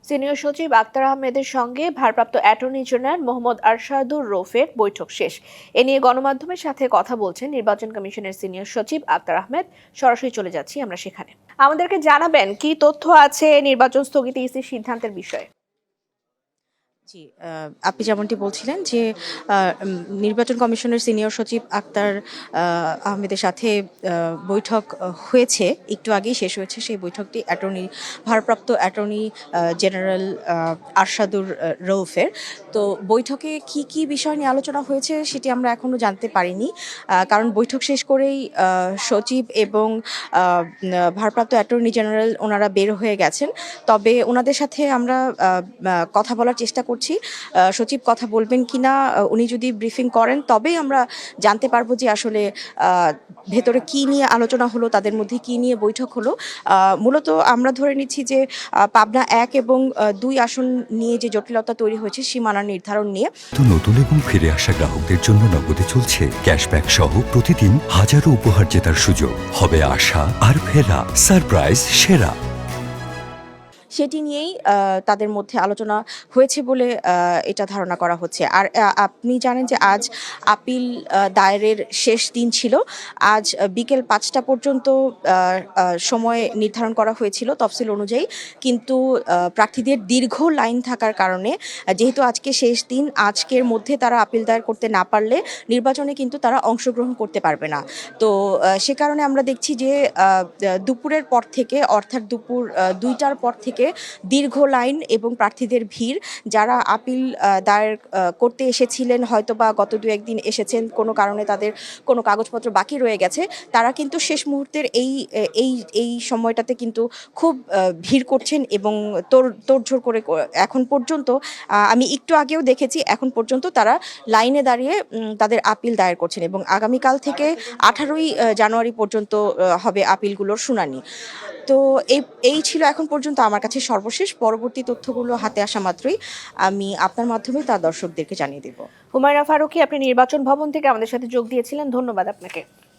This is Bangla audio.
সিনিয়র সচিব আক্তার আহমেদের সঙ্গে ভারপ্রাপ্ত অ্যাটর্নি জেনারেল মোহাম্মদ আরশাদুর রৌফের বৈঠক শেষ। এ নিয়ে গণমাধ্যমের সাথে কথা বলছেন নির্বাচন কমিশনের সিনিয়র সচিব আক্তার আহমেদ। সরাসরি চলে যাচ্ছি আমরা সেখানে। আমাদেরকে জানাবেন কি তথ্য আছে নির্বাচন স্থগিতে ইসির সিদ্ধান্তের বিষয়ে। জি, আপনি যেমনটি বলছিলেন যে নির্বাচন কমিশনের সিনিয়র সচিব আক্তার আহমেদের সাথে বৈঠক হয়েছে, একটু আগেই শেষ হয়েছে সেই বৈঠকটি ভারপ্রাপ্ত অ্যাটর্নি জেনারেল আরশাদুর রৌফের। তো বৈঠকে কি কি বিষয় নিয়ে আলোচনা হয়েছে সেটি আমরা এখনো জানতে পারিনি, কারণ বৈঠক শেষ করেই সচিব এবং ভারপ্রাপ্ত অ্যাটর্নি জেনারেল ওনারা বের হয়ে গেছেন। তবে ওনাদের সাথে আমরা কথা বলার চেষ্টা করছি। সচিব কথা বলবেন কিনা, উনি যদি ব্রিফিং করেন তবেই আমরা জানতে পারবো যে আসলে ভেতরে কি নিয়ে আলোচনা হলো, তাদের মধ্যে কি নিয়ে বৈঠক হলো। মূলত আমরা ধরে নিচ্ছি যে পাবনা 1 এবং 2 আসন নিয়ে যে জটিলতা তৈরি হয়েছে সীমানা নির্ধারণ নিয়ে। তো নতুন এবং ফিরে আসা গ্রাহকদের জন্য নগদে চলছে ক্যাশব্যাক সহ প্রতিদিন হাজারো উপহার জেতার সুযোগ। হবে আশা আর ফেরা, সারপ্রাইজ সেরা। সেটি নিয়েই তাদের মধ্যে আলোচনা হয়েছে বলে এটা ধারণা করা হচ্ছে। আর আপনি জানেন যে আজ আপিল দায়েরের শেষ দিন ছিল। আজ বিকেল 5টা পর্যন্ত সময় নির্ধারণ করা হয়েছিল তফসিল অনুযায়ী, কিন্তু প্রার্থীদের দীর্ঘ লাইন থাকার কারণে, যেহেতু আজকে শেষ দিন, আজকের মধ্যে তারা আপিল দায়ের করতে না পারলে নির্বাচনে কিন্তু তারা অংশগ্রহণ করতে পারবে না। তো সে কারণে আমরা দেখছি যে দুপুরের পর থেকে, অর্থাৎ দুপুর 2টার পর থেকে দীর্ঘ লাইন এবং প্রার্থীদের ভিড়। যারা আপিল দায়ের করতে এসেছিলেন, হয়তো বা গত 2-1 দিন এসেছেন, কোনো কারণে তাদের কোনো কাগজপত্র বাকি রয়ে গেছে, তারা কিন্তু শেষ মুহূর্তের এই সময়টাতে কিন্তু খুব ভিড় করছেন এবং তোড়জোড় করে এখন পর্যন্ত, আমি একটু আগেও দেখেছি, এখন পর্যন্ত তারা লাইনে দাঁড়িয়ে তাদের আপিল দায়ের করছেন এবং আগামীকাল থেকে 18ই জানুয়ারি পর্যন্ত হবে আপিলগুলোর শুনানি। তো এই ছিল এখন পর্যন্ত আমার কাছে সর্বশেষ। পরবর্তী তথ্যগুলো হাতে আসা মাত্রই আমি আপনার মাধ্যমে তা দর্শকদেরকে জানিয়ে দেব। হুমায়রা ফারুকী, আপনি নির্বাচন ভবন থেকে আমাদের সাথে যোগ দিয়েছিলেন, ধন্যবাদ আপনাকে।